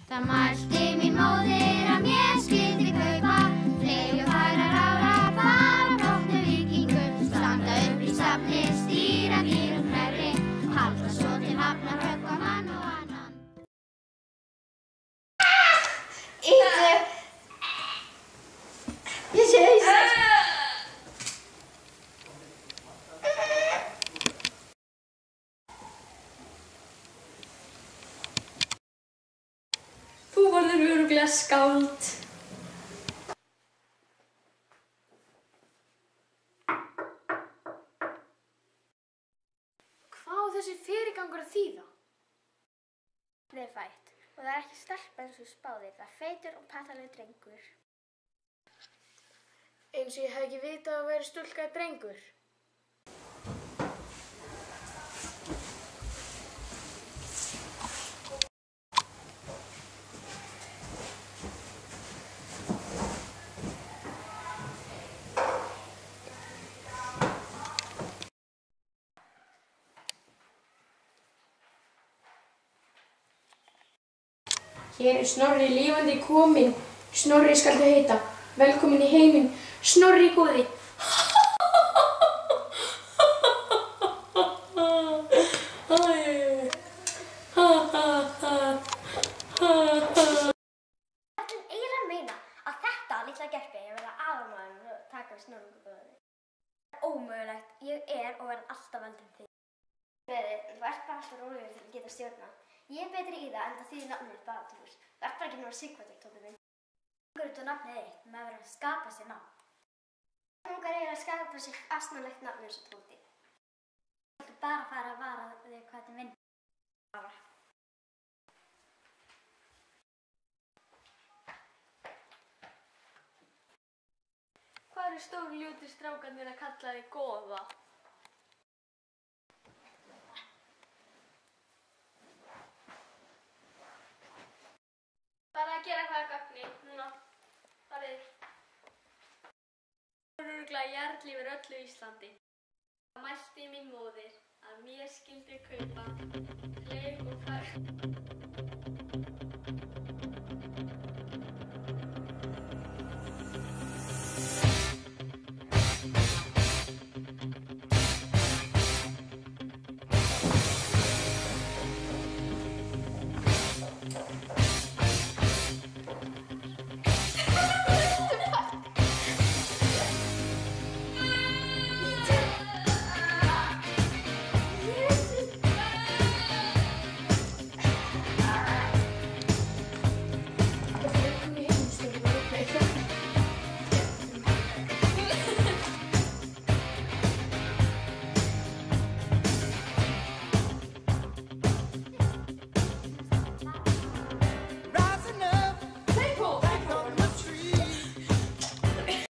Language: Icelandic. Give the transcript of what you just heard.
Það mælti mín móðir að mér skyldi kaupa fleyg og færa rára, fara flóknu víkingum, standa upp í safni, stýra dýrum hnerri, halda svo til hafnar, höggva mann og annan. Íðu! Ég sé hausinn. Þú verður örugglega skáld. Hvað á þessi fyrirgangur að þýða? Það er fætt og það er ekki stelpa eins og spáðir, það er feitur og pattalegur drengur. Eins og ég hef ekki vitað að vera stúlka drengur. Hér er Snorri lifandi kominn. Snorri skaldu heita. Velkomin í heiminn, Snorri góði. Þetta eiginlega meina að þetta litla gerpi er verið aðalmaðurinn og taka við Snorra góði. Það er ómögulegt. Ég er og verð alltaf eldri en þig. Þú ert bara alltaf rólegur til að geta stjórna. Ég er betri í það en það þýðir nafnið bara til þess. Það er bara ekki náttúrulega Sighvatur, Tóti minn. Það er út á nafnið þitt, maður verður að skapa sér nafn. Það er eiginlega að skapa sér asnalegt nafn eins og Tóti. Þú ættu bara að fara að vara þig hvað þetta minn. Hvað eru stóru ljótir strákarnir að kalla þig góða? Bara að gera hvað að gagni, núna. Farið. Það er örugglega jarl yfir öllu Íslandi. Það mælti mín móðir að mér skyldi kaupa fleyg og færa.